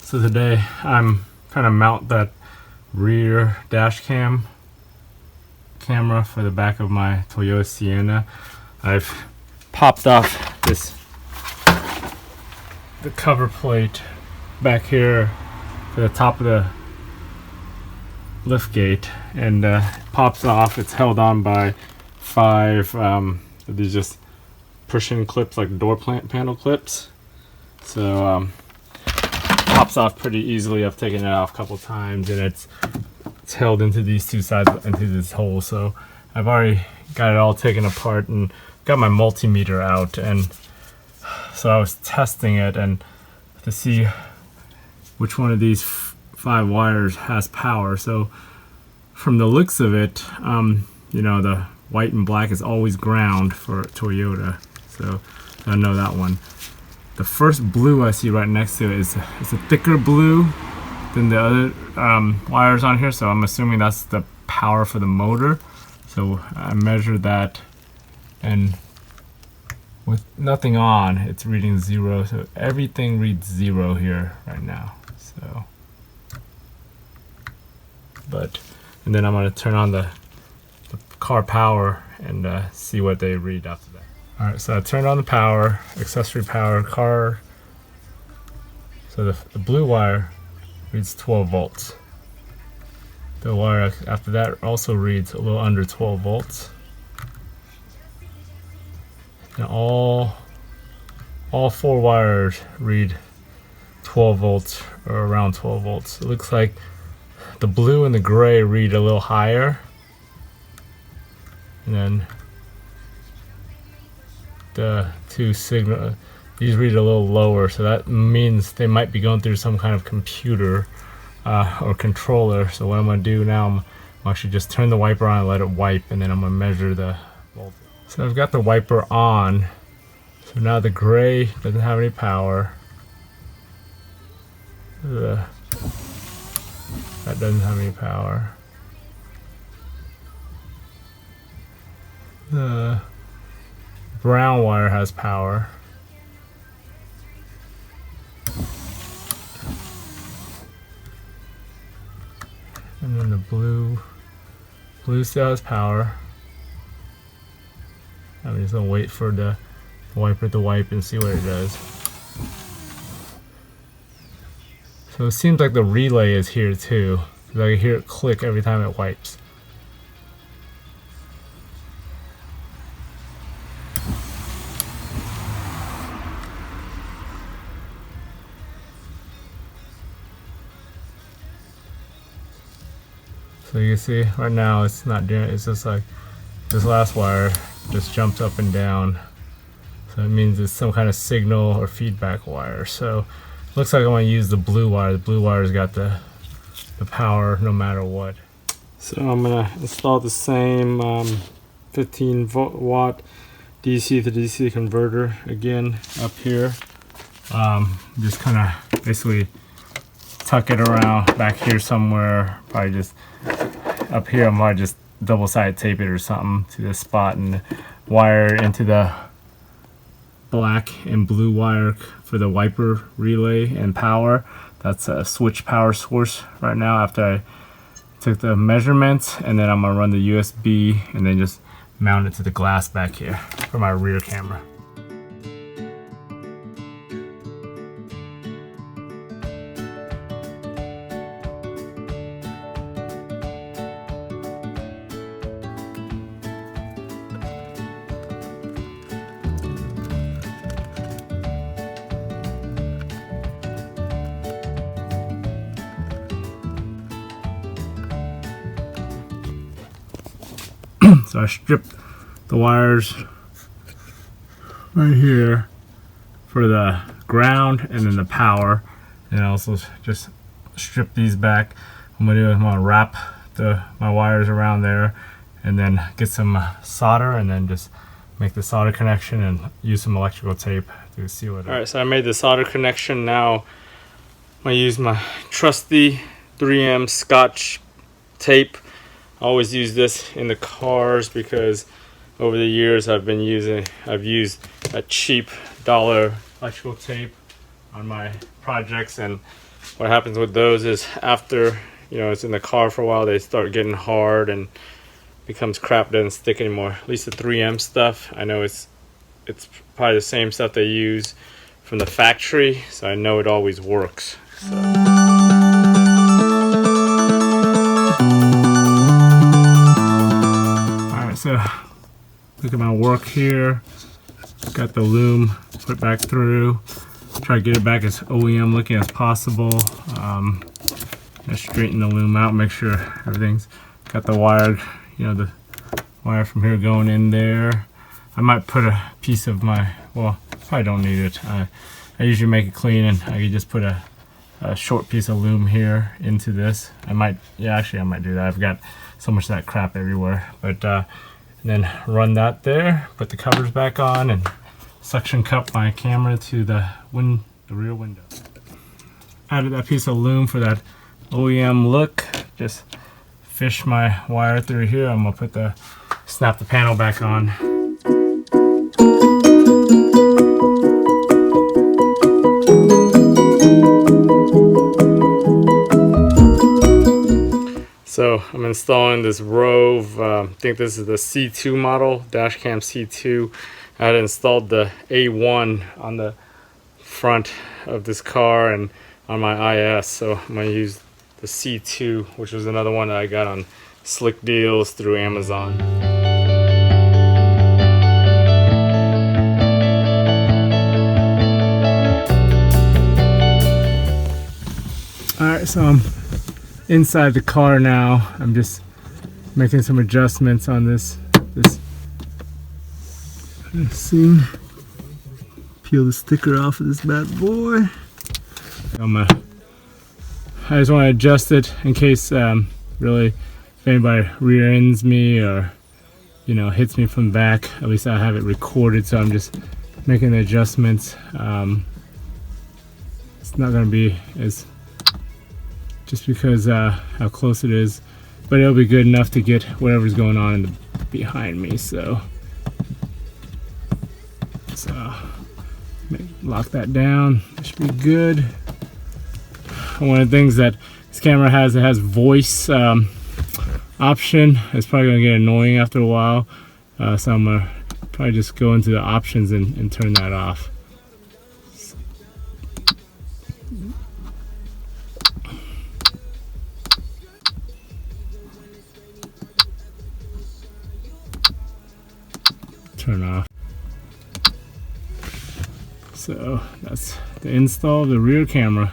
So today I'm trying to mount that rear dash camera for the back of my Toyota Sienna. I've popped off the cover plate back here to the top of the lift gate, and it pops off. It's held on by 5 these just push-in clips, like door panel clips. So pops off pretty easily. I've taken it off a couple times, and it's held into these two sides, into this hole. So I've already got it all taken apart and got my multimeter out, and so I was testing it and to see which one of these 5 wires has power. So from the looks of it, you know, the white and black is always ground for Toyota, so I know that one. The first blue I see right next to it is a thicker blue than the other wires on here, so I'm assuming that's the power for the motor. So I measured that, and with nothing on, it's reading 0. So everything reads 0 here right now. So, and then I'm gonna turn on the car power and see what they read after that. All right, so I turned on the power, accessory power, car. So the blue wire reads 12 volts. The wire after that also reads a little under 12 volts. And all 4 wires read 12 volts or around 12 volts. It looks like the blue and the gray read a little higher, and then the 2 signal, these read a little lower. So that means they might be going through some kind of computer or controller. So what I'm going to do now, I'm actually just turn the wiper on and let it wipe, and then I'm going to measure the voltage. So I've got the wiper on. So now the gray doesn't have any power. That doesn't have any power. The brown wire has power. And then the blue still has power. I'm just gonna wait for the wiper to wipe and see what it does. So it seems like the relay is here too, because I can hear it click every time it wipes. So you can see right now it's not doing it. It's just like this last wire just jumps up and down. So it means it's some kind of signal or feedback wire. So it looks like I want to use the blue wire. The blue wire's got the power no matter what. So I'm gonna install the same 15 watt DC to DC converter again up here. Just kind of basically tuck it around back here somewhere. Probably just up here. I'm gonna just double-sided tape it or something to this spot and wire into the black and blue wire for the wiper relay and power. That's a switch power source right now after I took the measurements, and then I'm gonna run the USB and then just mount it to the glass back here for my rear camera. So I stripped the wires right here for the ground and then the power, and also just strip these back. I'm gonna wrap my wires around there, and then get some solder, and then just make the solder connection and use some electrical tape to seal it. All right, so I made the solder connection. Now I'm gonna use my trusty 3M Scotch tape. I always use this in the cars because over the years I've used a cheap dollar electrical tape on my projects. And what happens with those is after, you know, it's in the car for a while, they start getting hard and becomes crap, doesn't stick anymore. At least the 3M stuff, I know it's probably the same stuff they use from the factory, so I know it always works. So. Alright, so look at my work here. Got the loom put back through. Try to get it back as OEM looking as possible. Just straighten the loom out, make sure everything's got the wire, you know, the wire from here going in there. I might put a piece of my, well, probably don't need it. I usually make it clean, and I could just put a short piece of loom here into this. I might, yeah, actually I might do that. I've got so much of that crap everywhere. But and then run that there, put the covers back on, and suction cup my camera to the rear window. Added that piece of loom for that OEM look. Just fish my wire through here. I'm gonna snap the panel back on. So I'm installing this Roav, I think this is the C2 model, dashcam C2. I had installed the A1 on the front of this car and on my IS, so I'm going to use the C2, which was another one that I got on Slick Deals through Amazon. Alright, so I'm inside the car now. I'm just making some adjustments on this scene. Peel the sticker off of this bad boy. I just want to adjust it in case really if anybody rear ends me or, you know, hits me from back. At least I have it recorded, so I'm just making the adjustments. It's not going to be as, just because how close it is, but it'll be good enough to get whatever's going on behind me. So lock that down. That should be good. One of the things that this camera has, it has voice option. It's probably gonna get annoying after a while, so I'm gonna probably just go into the options and turn that off. Turn off. So that's the install of the rear camera.